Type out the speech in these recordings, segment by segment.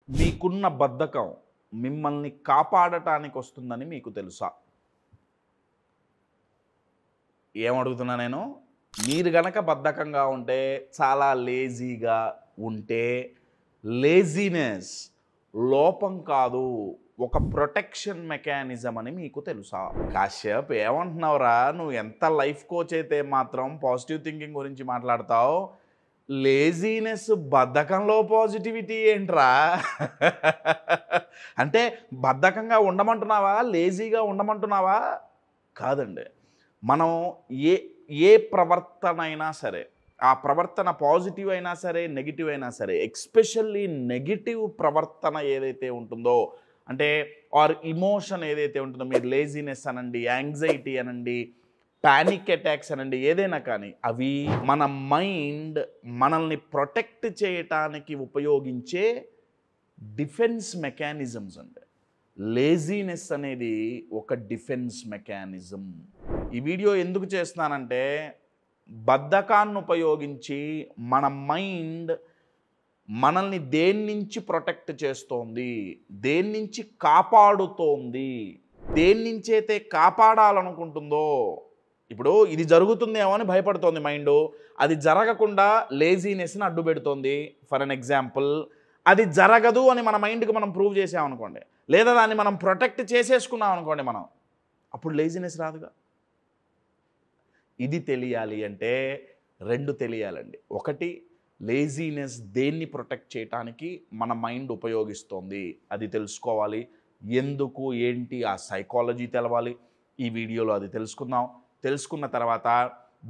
మీకున్న బద్ధకం మిమ్మల్ని కాపాడటానికి వస్తుందని మీకు తెలుసా? ఏమడుగుతున్నా నేను? మీరు గనక బద్ధకంగా ఉంటే, చాలా లేజీగా ఉంటే, లేజీనెస్ లోపం కాదు, ఒక ప్రొటెక్షన్ మెకానిజం అని మీకు తెలుసా? కాశ్యప్ ఏమంటున్నావురా? నువ్వు ఎంత లైఫ్ కోచ్ అయితే మాత్రం పాజిటివ్ థింకింగ్ గురించి మాట్లాడతావు, లేజీనెస్ బద్ధకంలో పాజిటివిటీ ఏంట్రా? అంటే బద్ధకంగా ఉండమంటున్నావా, లేజీగా ఉండమంటున్నావా? కాదండి. మనం ఏ ఏ ప్రవర్తన అయినా సరే, ఆ ప్రవర్తన పాజిటివ్ అయినా సరే, నెగిటివ్ అయినా సరే, ఎస్పెషల్లీ నెగిటివ్ ప్రవర్తన ఏదైతే ఉంటుందో, అంటే ఆర్ ఇమోషన్ ఏదైతే ఉంటుందో, మీరు లేజీనెస్ అనండి, యాంగ్జైటీ అనండి, పానిక్ అటాక్స్ అనండి, ఏదైనా కానీ అవి మన మైండ్ మనల్ని ప్రొటెక్ట్ చేయటానికి ఉపయోగించే డిఫెన్స్ మెకానిజమ్స్ అండి. లేజీనెస్ అనేది ఒక డిఫెన్స్ మెకానిజం. ఈ వీడియో ఎందుకు చేస్తున్నానంటే, బద్ధకాన్ని ఉపయోగించి మన మైండ్ మనల్ని దేని నుంచి ప్రొటెక్ట్ చేస్తోంది, దేని నుంచి కాపాడుతోంది, దేని నుంచి అయితే కాపాడాలనుకుంటుందో, ఇప్పుడు ఇది జరుగుతుందేమో అని భయపడుతోంది మైండ్, అది జరగకుండా లేజీనెస్ని అడ్డు పెడుతోంది. ఫర్ అన్ ఎగ్జాంపుల్, అది జరగదు అని మన మైండ్కి మనం ప్రూవ్ చేసామనుకోండి, లేదా దాన్ని మనం ప్రొటెక్ట్ చేసేసుకున్నాం అనుకోండి, మనం అప్పుడు లేజీనెస్ రాదుగా. ఇది తెలియాలి అంటే రెండు తెలియాలండి. ఒకటి, లేజీనెస్ దేన్ని ప్రొటెక్ట్ చేయడానికి మన మైండ్ ఉపయోగిస్తోంది, అది తెలుసుకోవాలి. ఎందుకు ఏంటి ఆ సైకాలజీ తెలవాలి. ఈ వీడియోలో అది తెలుసుకుందాం. తెలుసుకున్న తర్వాత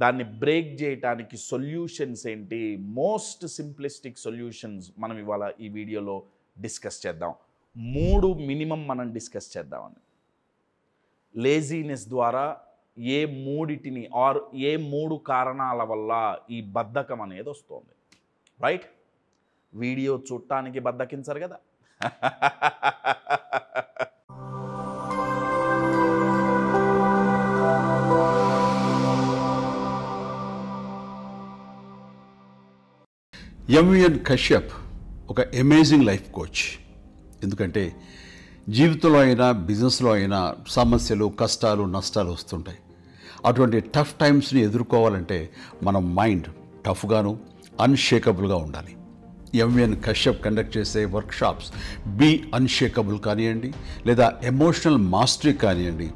దాన్ని బ్రేక్ చేయడానికి సొల్యూషన్స్ ఏంటి, మోస్ట్ సింప్లిస్టిక్ సొల్యూషన్స్ మనం ఇవాళ ఈ వీడియోలో డిస్కస్ చేద్దాం. 3 మినిమం మనం డిస్కస్ చేద్దామండి. లేజీనెస్ ద్వారా ఏ మూడిటిని ఆర్ ఏ 3 కారణాల వల్ల ఈ బద్ధకం అనేది వస్తుంది. రైట్? వీడియో చూడటానికి బద్ధకించరు కదా. ఎంవిఎన్ కశ్యప్ ఒక అమేజింగ్ లైఫ్ కోచ్. ఎందుకంటే జీవితంలో అయినా బిజినెస్లో అయినా సమస్యలు, కష్టాలు, నష్టాలు వస్తుంటాయి. అటువంటి టఫ్ టైమ్స్ని ఎదుర్కోవాలంటే మన మైండ్ టఫ్గాను అన్షేకబుల్గా ఉండాలి. ఎంవిఎన్ కశ్యప్ కండక్ట్ చేసే వర్క్షాప్స్ బీ అన్షేకబుల్ కానివ్వండి, లేదా ఎమోషనల్ మాస్టరీ కానివ్వండి,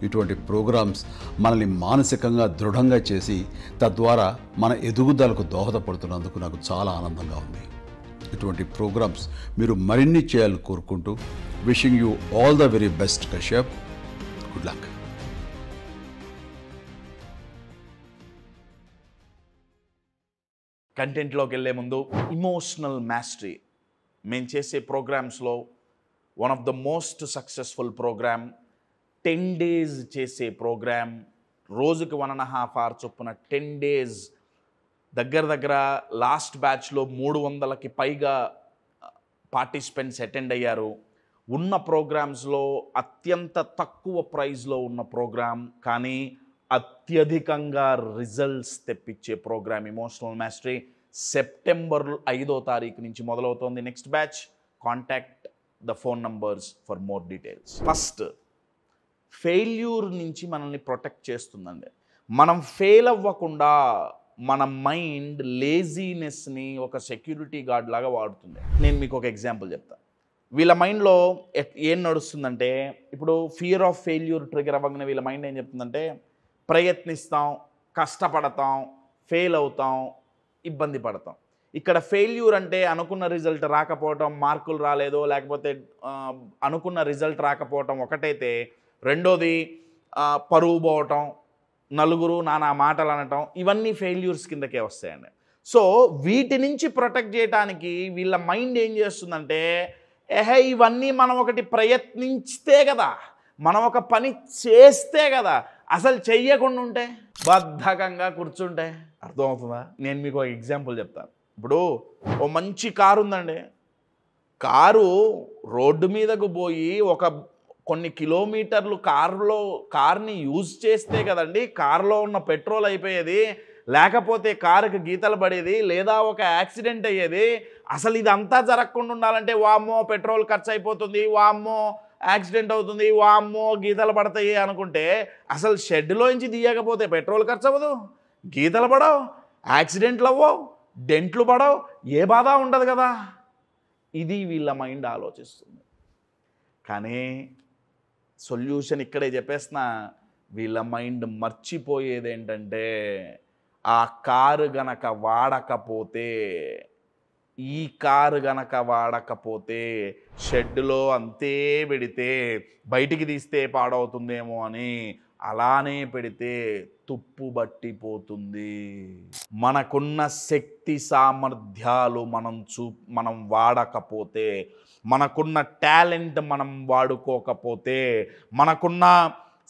ఇటువంటి ప్రోగ్రామ్స్ మనల్ని మానసికంగా దృఢంగా చేసి తద్వారా మన ఎదుగుదలకు దోహదపడుతున్నందుకు నాకు చాలా ఆనందంగా ఉంది. ఇటువంటి ప్రోగ్రామ్స్ మీరు మరిన్ని చేయాలని కోరుకుంటూ, wishing you all the very best Kashyap. Good luck. కంటెంట్లోకి వెళ్ళే ముందు, ఇమోషనల్ మాస్టరీ మేము చేసే ప్రోగ్రామ్స్లో one of the most successful program, 10 days చేసే ప్రోగ్రామ్. రోజుకి 1.5 hours చొప్పున 10 days, దగ్గర లాస్ట్ బ్యాచ్లో 300కి పైగా పార్టిసిపెంట్స్ అటెండ్ అయ్యారు. ఉన్న ప్రోగ్రామ్స్లో అత్యంత తక్కువ ప్రైజ్లో ఉన్న ప్రోగ్రామ్, కానీ అత్యధికంగా రిజల్ట్స్ తెప్పించే ప్రోగ్రామ్ ఇమోషనల్ మాస్టరీ. సెప్టెంబర్ 5వ తారీఖు నుంచి మొదలవుతోంది next batch. Contact the phone numbers for more details. First, failure నుంచి మనల్ని ప్రొటెక్ట్ చేస్తుందండి. మనం ఫెయిల్ అవ్వకుండా మన మైండ్ లేజీనెస్ని ఒక సెక్యూరిటీ గార్డ్ లాగా వాడుతుంది. నేను మీకు ఒక ఎగ్జాంపుల్ చెప్తాను. వీళ్ళ మైండ్లో ఏం నడుస్తుందంటే, ఇప్పుడు ఫియర్ ఆఫ్ ఫెయిల్యూర్ ట్రిగర్ అవ్వగానే వీళ్ళ మైండ్ ఏం చెప్తుందంటే, ప్రయత్నిస్తాం, కష్టపడతాం, ఫెయిల్ అవుతాం, ఇబ్బంది పడతాం. ఇక్కడ ఫెయిల్యూర్ అంటే అనుకున్న రిజల్ట్ రాకపోవటం, మార్కులు రాలేదో, లేకపోతే అనుకున్న రిజల్ట్ రాకపోవటం ఒకటైతే, రెండోది పరువు పోవటం, నలుగురు నానా మాటలు అనటం, ఇవన్నీ ఫెయిల్యూర్స్ కిందకే వస్తాయండి. సో వీటి నుంచి ప్రొటెక్ట్ చేయడానికి వీళ్ళ మైండ్ ఏం చేస్తుందంటే, ఇవన్నీ మనం ఒకటి ప్రయత్నించితే కదా, మనం ఒక పని చేస్తే కదా, అసలు చెయ్యకుండా ఉంటే, బద్ధకంగా కూర్చుంటే. అర్థమవుతుందా? నేను మీకు ఒక ఎగ్జాంపుల్ చెప్తాను. ఇప్పుడు ఓ మంచి కారు ఉందండి. కారు రోడ్డు మీదకు పోయి కొన్ని కిలోమీటర్లు కార్ని యూజ్ చేస్తే కదండి కారులో ఉన్న పెట్రోల్ అయిపోయేది. లేకపోతే కారుకి గీతలు పడేది, లేదా ఒక యాక్సిడెంట్ అయ్యేది. అసలు ఇదంతా జరగకుండా ఉండాలంటే వామ్మో పెట్రోల్ ఖర్చు అయిపోతుంది, వామ్మో యాక్సిడెంట్ అవుతుంది, వామ్మో గీతలు పడతాయి అనుకుంటే అసలు షెడ్లోంచి తీయకపోతే పెట్రోల్ ఖర్చు అవ్వదు, గీతలు పడవు, యాక్సిడెంట్లు అవ్వవు, డెంట్లు పడవు, ఏ బాధ ఉండదు కదా. ఇది వీళ్ళ మైండ్ ఆలోచిస్తుంది. కానీ సొల్యూషన్ ఇక్కడే చెప్పేస్తున్నా, వీళ్ళ మైండ్ మర్చిపోయేది ఏంటంటే ఆ కారు గనక వాడకపోతే, ఈ కారు గనక వాడకపోతే షెడ్లో అంతే పెడితే బయటికి తీస్తే పాడవుతుందేమో అని అలానే పెడితే తుప్పు బట్టిపోతుంది. మనకున్న శక్తి సామర్థ్యాలు మనం వాడకపోతే, మనకున్న టాలెంట్ మనం వాడుకోకపోతే, మనకున్న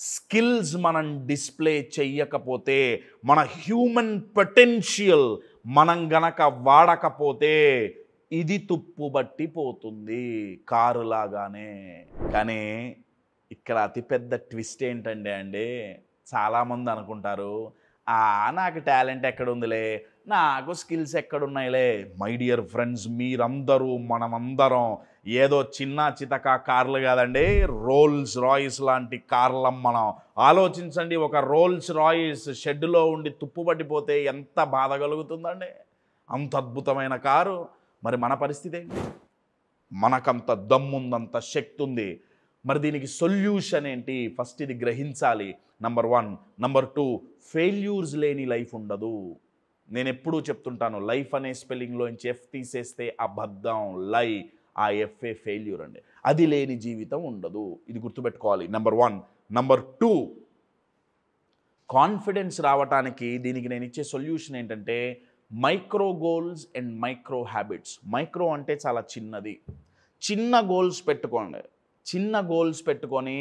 స్కిల్స్ మనం డిస్ప్లే చెయ్యకపోతే, మన హ్యూమన్ పొటెన్షియల్ మనం గనక వాడకపోతే ఇది తుప్పు బట్టిపోతుంది కారులాగానే. కానీ ఇక్కడ అతిపెద్ద ట్విస్ట్ ఏంటంటే అండి, చాలామంది అనుకుంటారు నాకు టాలెంట్ ఎక్కడుందిలే, నాకు స్కిల్స్ ఎక్కడున్నాయిలే. మై డియర్ ఫ్రెండ్స్, మీరందరూ మనమందరం ఏదో చిన్న చితక కార్లు కాదండి, రోల్స్ రాయిస్ లాంటి కార్లం మనం. ఆలోచించండి, ఒక రోల్స్ రాయిస్ షెడ్లో ఉండి తుప్పు పట్టిపోతే ఎంత బాధ కలుగుతుందండి. అంత అద్భుతమైన కారు. మరి మన పరిస్థితి ఏంటి? మనకంత దమ్ముందంత శక్తి ఉంది. మరి దీనికి సొల్యూషన్ ఏంటి? ఫస్ట్ ఇది గ్రహించాలి, నంబర్ 1. నంబర్ 2, ఫెయిల్యూర్స్ లేని లైఫ్ ఉండదు. నేను ఎప్పుడూ చెప్తుంటాను, లైఫ్ అనే స్పెల్లింగ్లోంచి ఎఫ్ తీసేస్తే అబద్ధం, లై, ఆ ఎఫ్ఏ ఫెయిల్యూర్ అండి. అది లేని జీవితం ఉండదు. ఇది గుర్తుపెట్టుకోవాలి, నంబర్ 1. నంబర్ 2, కాన్ఫిడెన్స్ రావటానికి దీనికి నేను ఇచ్చే సొల్యూషన్ ఏంటంటే micro goals and micro habits. Micro అంటే చాలా చిన్నది. చిన్న గోల్స్ పెట్టుకోండి, చిన్న గోల్స్ పెట్టుకొని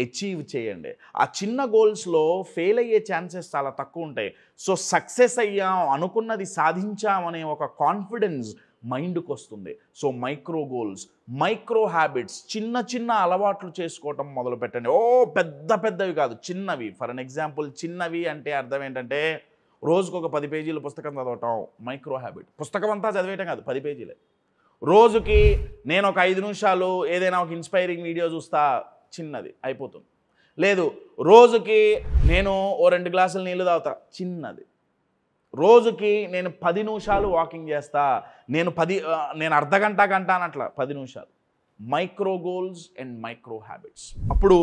అచీవ్ చేయండి. ఆ చిన్న గోల్స్లో ఫెయిల్ అయ్యే ఛాన్సెస్ చాలా తక్కువ ఉంటాయి. సో సక్సెస్ అయ్యాం, అనుకున్నది సాధించామనే ఒక కాన్ఫిడెన్స్ మైండ్కి వస్తుంది. So micro goals, micro habits, చిన్న చిన్న అలవాట్లు చేసుకోవటం మొదలు పెట్టండి. పెద్ద పెద్దవి కాదు, చిన్నవి. ఫర్ అన్ ఎగ్జాంపుల్, చిన్నవి అంటే అర్థం ఏంటంటే రోజుకు ఒక 10 పేజీలు పుస్తకం చదవటం మైక్రో హ్యాబిట్. పుస్తకం అంతా చదివేయటం కాదు, 10 పేజీలే. రోజుకి నేను ఒక 5 నిమిషాలు ఏదైనా ఒక ఇన్స్పైరింగ్ వీడియో చూస్తా, చిన్నది, అయిపోతుంది. లేదు, రోజుకి నేను 2 గ్లాసులు నీళ్ళు తాగుతా, చిన్నది. రోజుకి నేను 10 నిమిషాలు వాకింగ్ చేస్తా, నేను అర్ధగంట గంట అనట్లా, 10 నిమిషాలు. Micro goals and micro habits. అప్పుడు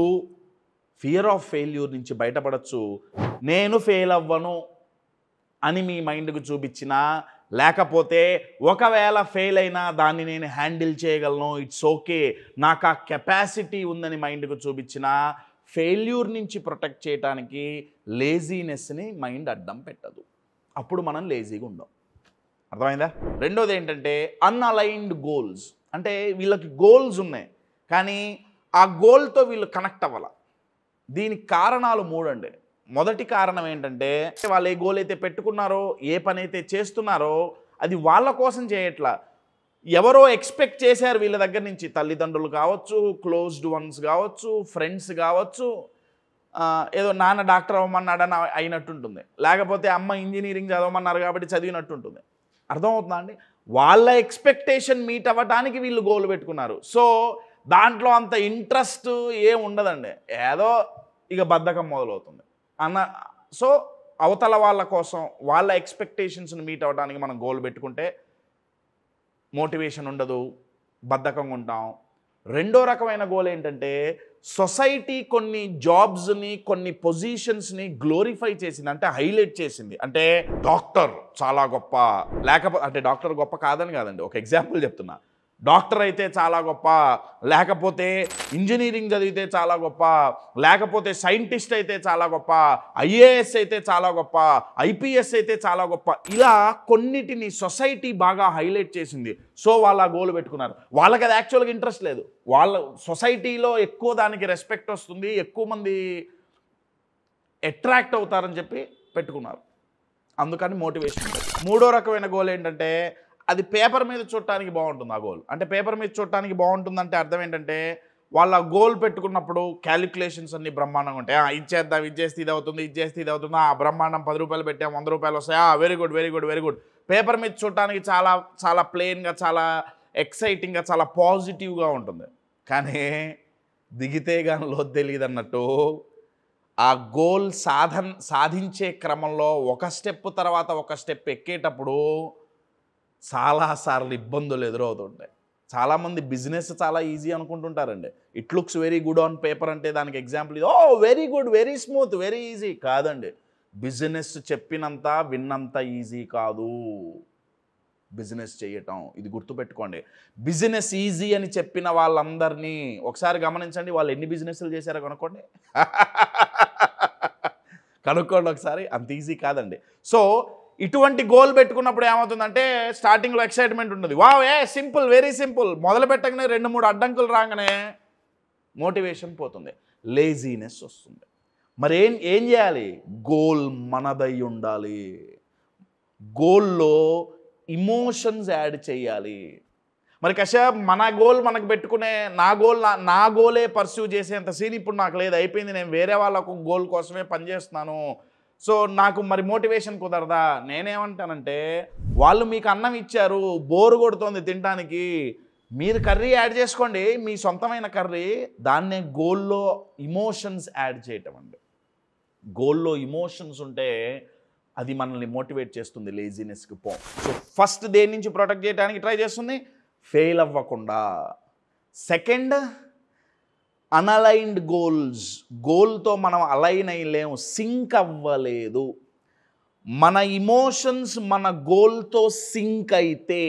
ఫియర్ ఆఫ్ ఫెయిల్యూర్ నుంచి బయటపడచ్చు. నేను ఫెయిల్ అవ్వను అని మీ మైండ్కు చూపించినా, లేకపోతే ఒకవేళ ఫెయిల్ అయినా దాన్ని నేను హ్యాండిల్ చేయగలను, ఇట్స్ ఓకే, నాకు ఆ కెపాసిటీ ఉందని మైండ్కు చూపించినా, ఫెయిల్యూర్ నుంచి ప్రొటెక్ట్ చేయడానికి లేజీనెస్ని మైండ్ అడ్డం పెట్టదు. అప్పుడు మనం లేజీగా ఉండం. అర్థమైందా? రెండోది ఏంటంటే అన్అలైన్డ్ గోల్స్. అంటే వీళ్ళకి గోల్స్ ఉన్నాయి కానీ ఆ గోల్తో వీళ్ళు కనెక్ట్ అవ్వాలి. దీనికి కారణాలు 3 అండి. మొదటి కారణం ఏంటంటే వాళ్ళు ఏ గోల్ అయితే పెట్టుకున్నారో, ఏ పని అయితే చేస్తున్నారో అది వాళ్ళ కోసం చేయట్లా, ఎవరో ఎక్స్పెక్ట్ చేశారు వీళ్ళ దగ్గర నుంచి. తల్లిదండ్రులు కావచ్చు, క్లోజ్డ్ వన్స్ కావచ్చు, ఫ్రెండ్స్ కావచ్చు. ఏదో నాన్న డాక్టర్ అవ్వమన్నాడని అయినట్టుంటుంది, లేకపోతే అమ్మ ఇంజనీరింగ్ చదవమన్నారు కాబట్టి చదివినట్టుంటుంది. అర్థమవుతుందా అండి? వాళ్ళ ఎక్స్పెక్టేషన్ మీట్ అవ్వడానికి వీళ్ళు గోల్ పెట్టుకున్నారు. సో దాంట్లో అంత ఇంట్రెస్ట్ ఏం ఉండదండి, ఏదో ఇక బద్ధకం మొదలవుతుంది సో అవతల వాళ్ళ కోసం, వాళ్ళ ఎక్స్పెక్టేషన్స్ని మీట్ అవ్వడానికి మనం గోల్ పెట్టుకుంటే మోటివేషన్ ఉండదు, బద్ధకంగా ఉంటాం. రెండో రకమైన గోల్ ఏంటంటే సొసైటీ కొన్ని జాబ్స్ని, కొన్ని పొజిషన్స్ని గ్లోరిఫై చేసింది, అంటే హైలైట్ చేసింది. అంటే డాక్టర్ చాలా గొప్ప, లేకపోతే అంటే డాక్టర్ గొప్ప కాదని కాదండి, ఒక ఎగ్జాంపుల్ చెప్తున్నా. డాక్టర్ అయితే చాలా గొప్ప, లేకపోతే ఇంజనీరింగ్ చదివితే చాలా గొప్ప, లేకపోతే సైంటిస్ట్ అయితే చాలా గొప్ప, ఐఏఎస్ అయితే చాలా గొప్ప, ఐపీఎస్ అయితే చాలా గొప్ప. ఇలా కొన్నిటిని సొసైటీ బాగా హైలైట్ చేసింది. సో వాళ్ళు ఆ గోల్ పెట్టుకున్నారు. వాళ్ళకి అది యాక్చువల్గా ఇంట్రెస్ట్ లేదు, వాళ్ళ సొసైటీలో ఎక్కువ దానికి రెస్పెక్ట్ వస్తుంది, ఎక్కువ మంది అట్రాక్ట్ అవుతారని చెప్పి పెట్టుకున్నారు. అందుకని మోటివేషన్. మూడో రకమైన గోల్ ఏంటంటే అది పేపర్ మీద చూడటానికి బాగుంటుంది. ఆ గోల్ అంటే పేపర్ మీద చూడటానికి బాగుంటుందంటే అర్థం ఏంటంటే వాళ్ళ గోల్ పెట్టుకున్నప్పుడు క్యాలిక్యులేషన్స్ అన్ని బ్రహ్మాండంగా ఉంటాయి. ఇది చేద్దాం, ఇది చేస్తే ఇది అవుతుంది, ఇది చేస్తే ఇది అవుతుంది, బ్రహ్మాండం 10 రూపాయలు పెట్టాం 100 రూపాయలు వస్తాయి, very good very good very good. Paper మీద చూడటానికి చాలా చాలా ప్లెయిన్గా, చాలా ఎక్సైటింగ్గా, చాలా పాజిటివ్గా ఉంటుంది. కానీ దిగితే కానీ లోతు తెలియదు అన్నట్టు ఆ గోల్ సాధించే క్రమంలో ఒక స్టెప్ తర్వాత ఒక స్టెప్ ఎక్కేటప్పుడు చాలాసార్లు ఇబ్బందులు ఎదురవుతుంటాయి. చాలామంది బిజినెస్ చాలా ఈజీ అనుకుంటుంటారండి. It looks very good on paper అంటే దానికి ఎగ్జాంపుల్ ఇది, very good, very smooth, very easy. కాదండి, బిజినెస్ చెప్పినంత విన్నంత ఈజీ కాదు బిజినెస్ చేయటం. ఇది గుర్తుపెట్టుకోండి. బిజినెస్ ఈజీ అని చెప్పిన వాళ్ళందరినీ ఒకసారి గమనించండి, వాళ్ళు ఎన్ని బిజినెస్లు చేశారో కనుక్కోండి. కనుక్కోండి ఒకసారి, అంత ఈజీ కాదండి. సో ఇటువంటి గోల్ పెట్టుకున్నప్పుడు ఏమవుతుందంటే స్టార్టింగ్లో ఎక్సైట్మెంట్ ఉంటుంది, సింపుల్, వెరీ సింపుల్. మొదలు పెట్టగానే 2-3 అడ్డంకులు రాగానే మోటివేషన్ పోతుంది, లేజీనెస్ వస్తుంది. మరి ఏం చేయాలి? గోల్ మనదై ఉండాలి. గోల్లో ఇమోషన్స్ యాడ్ చేయాలి. మరి కశ్యప్ మన గోల్ మనకు పెట్టుకునే నా గోలే పర్స్యూ చేసేంత సీన్ ఇప్పుడు నాకు లేదు, అయిపోయింది, నేను వేరే వాళ్ళకు గోల్ కోసమే పనిచేస్తున్నాను, సో నాకు మరి మోటివేషన్ కుదరదా? నేనేమంటానంటే వాళ్ళు మీకు అన్నం ఇచ్చారు, బోరు కొడుతోంది తినడానికి, మీరు కర్రీ యాడ్ చేసుకోండి, మీ సొంతమైన కర్రీ. దాన్నే గోల్లో ఇమోషన్స్ యాడ్ చేయటం అండి. గోల్లో ఇమోషన్స్ ఉంటే అది మనల్ని మోటివేట్ చేస్తుంది, లేజీనెస్కి పో. సో ఫస్ట్ దేని నుంచి ప్రొటెక్ట్ చేయడానికి ట్రై చేస్తుంది? ఫెయిల్ అవ్వకుండా. Second, అనలైన్డ్ goals. గోల్తో మనం అలైన్ అయ్యలేము, సింక్ అవ్వలేదు. మన ఇమోషన్స్ మన గోల్తో సింక్ అయితే,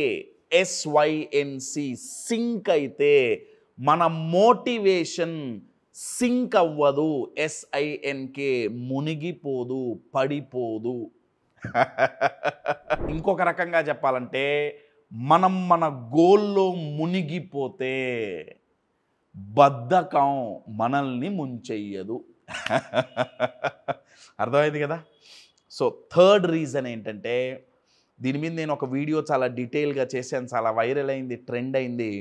SYNC, సింక్ అయితే, మన మోటివేషన్ సింక్ అవ్వదు, SINK, మునిగిపోదు, పడిపోదు. ఇంకొక రకంగా చెప్పాలంటే మనం మన గోల్లో మునిగిపోతే బద్ధకం మనల్ని ముంచెయ్యదు. అర్థమైంది కదా? సో థర్డ్ రీజన్ ఏంటంటే, దీని మీద నేను ఒక వీడియో చాలా డీటెయిల్గా చేశాను, చాలా వైరల్ అయింది, ట్రెండ్ అయింది.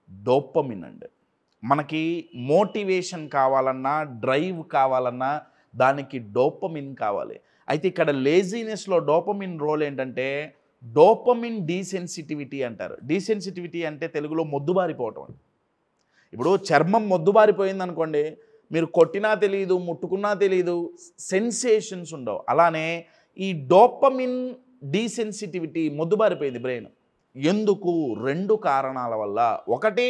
డోపమిన్ అండి. మనకి మోటివేషన్ కావాలన్నా, డ్రైవ్ కావాలన్నా దానికి డోపమిన్ కావాలి. అయితే ఇక్కడ లేజీనెస్లో డోపమిన్ రోల్ ఏంటంటే, డోపమిన్ డీసెన్సిటివిటీ అంటారు. డీసెన్సిటివిటీ అంటే తెలుగులో మొద్దుబారిపోవటం అండి. ఇప్పుడు చర్మం మొద్దుబారిపోయింది అనుకోండి, మీరు కొట్టినా తెలియదు, ముట్టుకున్నా తెలియదు, సెన్సేషన్స్ ఉండవు. అలానే ఈ డోపమిన్ డీసెన్సిటివిటీ, మొద్దుబారిపోయింది బ్రెయిన్. ఎందుకు? 2 కారణాల వల్ల. ఒకటి,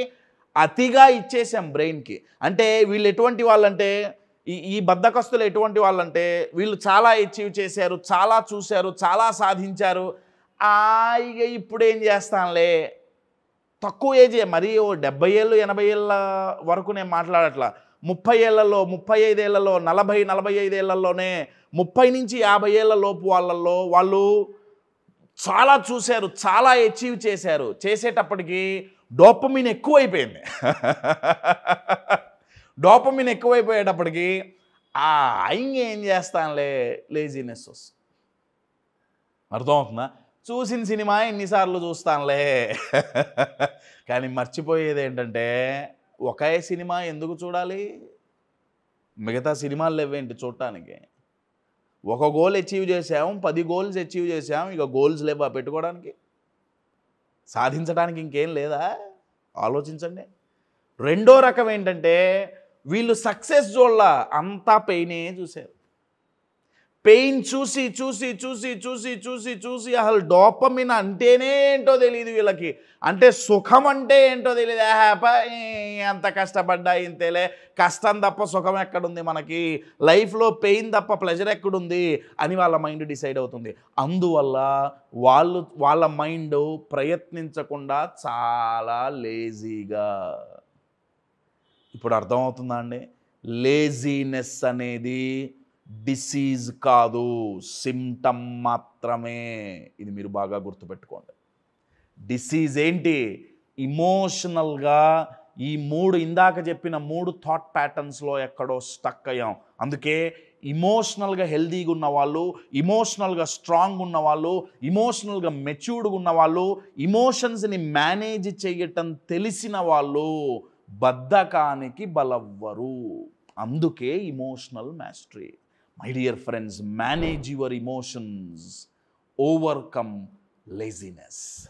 అతిగా ఇచ్చేసాం బ్రెయిన్కి. అంటే వీళ్ళు ఎటువంటి వాళ్ళంటే, ఈ బద్ధకస్తులు ఎటువంటి వాళ్ళంటే, వీళ్ళు చాలా అచీవ్ చేశారు, చాలా చూశారు, చాలా సాధించారు, ఇక ఇప్పుడు ఏం చేస్తానులే, తక్కువ ఏజే, మరీ 70 ఏళ్ళు 80 ఏళ్ళ వరకు నేను మాట్లాడట్లా, 30 ఏళ్లలో, 35 ఏళ్లలో, 40-45 ఏళ్లలోనే, 30 నుంచి 50 ఏళ్ల లోపు వాళ్ళల్లో వాళ్ళు చాలా చూశారు, చాలా అచీవ్ చేశారు. చేసేటప్పటికి డోపమిన్ ఎక్కువైపోయింది. డోపమిన్ ఎక్కువైపోయేటప్పటికి ఇంకేం చేస్తానులే, లేజీనెస్ వస్తుంది. అర్థమవుతుందా? చూసిన సినిమా ఎన్నిసార్లు చూస్తానులే. కానీ మర్చిపోయేది ఏంటంటే, ఒకే సినిమా ఎందుకు చూడాలి? మిగతా సినిమాలు లేవేంటి చూడటానికి? ఒక గోల్ అచీవ్ చేసాం, 10 గోల్స్ అచీవ్ చేసాం, ఇక గోల్స్ లేవా పెట్టుకోవడానికి? సాధించడానికి ఇంకేం లేదా? ఆలోచించండి. రెండో రకం ఏంటంటే, వీళ్ళు సక్సెస్ చూడాల, అంతా పెయినే చూశారు. పెయిన్ చూసి చూసి చూసి చూసి చూసి చూసి అసలు డోపమిన్ అంటేనే ఏంటో తెలియదు వీళ్ళకి. అంటే సుఖం అంటే ఏంటో తెలియదు. ఎంత కష్టపడ్డా ఇంతేలే, కష్టం తప్ప సుఖం ఎక్కడుంది మనకి, లైఫ్లో పెయిన్ తప్ప ప్లెజర్ ఎక్కడుంది అని వాళ్ళ మైండ్ డిసైడ్ అవుతుంది. అందువల్ల వాళ్ళ మైండ్ ప్రయత్నించకుండా చాలా లేజీగా. ఇప్పుడు అర్థమవుతుందా అండి? లేజీనెస్ అనేది డిసీజ్ కాదు, సిమ్టమ్ మాత్రమే. ఇది మీరు బాగా గుర్తుపెట్టుకోండి. డిసీజ్ ఏంటి? ఇమోషనల్గా ఈ 3 ఇందాక చెప్పిన 3 థాట్ ప్యాటర్న్స్లో ఎక్కడో స్టక్ అయ్యాం. అందుకే ఇమోషనల్గా హెల్దీగా ఉన్నవాళ్ళు, ఇమోషనల్గా స్ట్రాంగ్ ఉన్నవాళ్ళు, ఇమోషనల్గా మెచ్యూర్డ్గా ఉన్నవాళ్ళు, ఇమోషన్స్ని మేనేజ్ చేయటం తెలిసిన వాళ్ళు బద్ధకానికి బలవ్వరు. అందుకే emotional mastery. My dear friends, manage your emotions, overcome laziness.